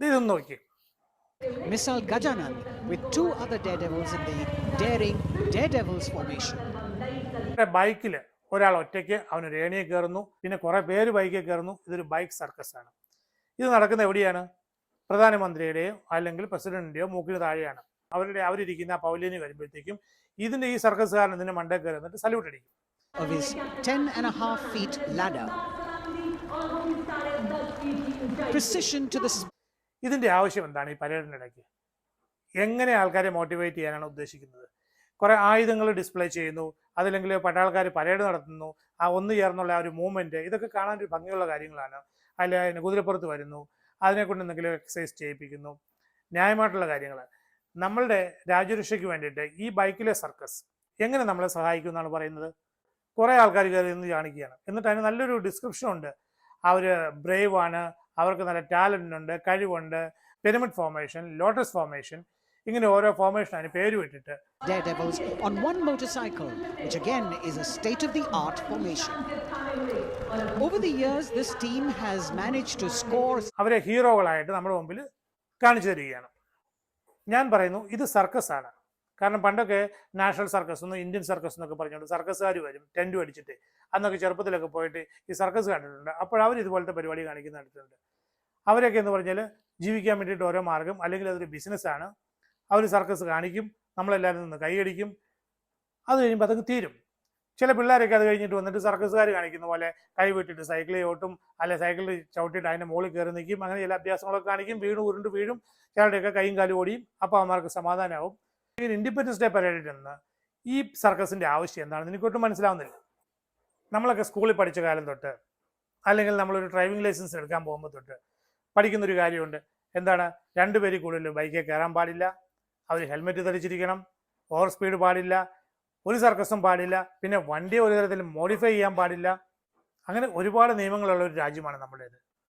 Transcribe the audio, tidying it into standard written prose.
ഇതൊന്ന് നോക്കി. Missile Gajanand with two other daredevils in the daring Daredevils formation. ബൈക്കിൽ ഒരാൾ ഒറ്റയ്ക്ക് അവന് രേണിയെ കയറുന്നു, പിന്നെ കുറേ പേര് ബൈക്കിൽ കയറുന്നു. ഇതൊരു ബൈക്ക് സർക്കസ് ആണ്. ഇത് നടക്കുന്ന എവിടെയാണ്? പ്രധാനമന്ത്രിയുടെയോ അല്ലെങ്കിൽ പ്രസിഡന്റിന്റെയോ മൂക്കിന് താഴെയാണ്. അവരിരിക്കുന്ന പൗലിയനി വരുമ്പോഴത്തേക്കും ഇതിന്റെ ഈ സർക്കസുകാരൻ ഇതിന്റെ മണ്ടേ കയറി എന്നിട്ട് സല്യൂട്ട് അടിക്കും. Of his 10.5 feet ladder. Precision to the. ഇതിന്റെ ആവശ്യം എന്താണ്? ഈ പരേഡിന്റെ ഇടയ്ക്ക് എങ്ങനെ ആൾക്കാരെ മോട്ടിവേറ്റ് ചെയ്യാനാണ് ഉദ്ദേശിക്കുന്നത്? കുറേ ആയുധങ്ങൾ ഡിസ്പ്ലേ ചെയ്യുന്നു, അതല്ലെങ്കിൽ പട്ടാൾക്കാർ പരേഡ് നടത്തുന്നു, ആ ഒന്ന് ചേർന്നുള്ള ആ ഒരു മൂവ്മെന്റ്, ഇതൊക്കെ കാണാൻ ഒരു ഭംഗിയുള്ള കാര്യങ്ങളാണ്. അതിൽ കുതിരപ്പുറത്ത് വരുന്നു, അതിനെക്കൊണ്ട് എന്തെങ്കിലും എക്സസൈസ് ചെയ്യിപ്പിക്കുന്നു, ന്യായമായിട്ടുള്ള കാര്യങ്ങൾ. നമ്മളുടെ രാജ്യരക്ഷയ്ക്ക് വേണ്ടിയിട്ട് ഈ ബൈക്കിലെ സർക്കസ് എങ്ങനെ നമ്മളെ സഹായിക്കും എന്നാണ് പറയുന്നത്. കുറേ ആൾക്കാർ കയറി നിന്ന് കാണിക്കുകയാണ്. എന്നിട്ട് അതിന് നല്ലൊരു ഡിസ്ക്രിപ്ഷൻ ഉണ്ട്. അവർ ബ്രേവ് ആണ്, അവർക്ക് നല്ല ടാലൻ്റ് ഉണ്ട്, കഴിവുണ്ട്, പിരമിഡ് ഫോർമേഷൻ, ലോട്ടസ് ഫോർമേഷൻ, ഇങ്ങനെ ഓരോ ഫോർമേഷൻ അതിന് പേര് വിട്ടിട്ട് Daredevils on one motorcycle, which again is a state-of-the-art formation. Over the years, this team has managed to score. അവരെ ഹീറോകളായിട്ട് നമ്മുടെ മുമ്പിൽ കാണിച്ചു തരികയാണ്. ഞാൻ പറയുന്നു ഇത് സർക്കസ് ആണ്. കാരണം പണ്ടൊക്കെ നാഷണൽ സർക്കസ് എന്ന്, ഇന്ത്യൻ സർക്കസ് എന്നൊക്കെ പറഞ്ഞുകൊണ്ട് സർക്കസുകാർ വരും ടെൻറ്റും അടിച്ചിട്ട്. അന്നൊക്കെ ചെറുപ്പത്തിലൊക്കെ പോയിട്ട് ഈ സർക്കസ് കണ്ടിട്ടുണ്ട്. അപ്പോൾ അവർ ഇതുപോലത്തെ പരിപാടി കാണിക്കുന്ന കണ്ടിട്ടുണ്ട്. അവരൊക്കെ എന്ന് പറഞ്ഞാൽ ജീവിക്കാൻ വേണ്ടിയിട്ട് ഓരോ മാർഗം, അല്ലെങ്കിൽ അതൊരു ബിസിനസ്സാണ്. അവർ സർക്കസ് കാണിക്കും, നമ്മളെല്ലാവരും നിന്ന് കൈയടിക്കും, അത് കഴിയുമ്പോൾ അതൊക്കെ തീരും. ചില പിള്ളേരൊക്കെ അത് കഴിഞ്ഞിട്ട് വന്നിട്ട് സർക്കസുകാർ കാണിക്കുന്ന പോലെ കൈ വിട്ടിട്ട് സൈക്കിളിൽ ഓട്ടും, അല്ലെ സൈക്കിളിൽ ചവിട്ടിയിട്ട് അതിൻ്റെ മുകളിൽ കയറി നിൽക്കും. അങ്ങനെ ചില അഭ്യാസങ്ങളൊക്കെ കാണിക്കും, ഉരുണ്ട് വീഴും, ചിലരുടെയൊക്കെ കൈയും കാലും ഓടിയും. അപ്പോൾ അവന്മാർക്ക് സമാധാനമാവും. ഇൻഡിപെൻഡൻസ് ഡേ പരേഡിൽ നിന്ന് ഈ സർക്കസിൻ്റെ ആവശ്യം എന്താണെന്ന് എനിക്കൊട്ടും മനസ്സിലാവുന്നില്ല. നമ്മളൊക്കെ സ്കൂളിൽ പഠിച്ച കാലം തൊട്ട്, അല്ലെങ്കിൽ നമ്മളൊരു ഡ്രൈവിംഗ് ലൈസൻസ് എടുക്കാൻ പോകുമ്പോൾ തൊട്ട് പഠിക്കുന്നൊരു കാര്യമുണ്ട്. എന്താണ്? 2 പേരിൽ കൂടുതൽ ബൈക്കിൽ കയറാൻ പാടില്ല, അവർ ഹെൽമെറ്റ് ധരിച്ചിരിക്കണം, ഓവർ സ്പീഡ് പാടില്ല, ഒരു സർക്കസും പാടില്ല, പിന്നെ വണ്ടി ഒരു തരത്തിലും മോഡിഫൈ ചെയ്യാൻ പാടില്ല. അങ്ങനെ ഒരുപാട് നിയമങ്ങളുള്ള ഒരു രാജ്യമാണ് നമ്മുടേത്.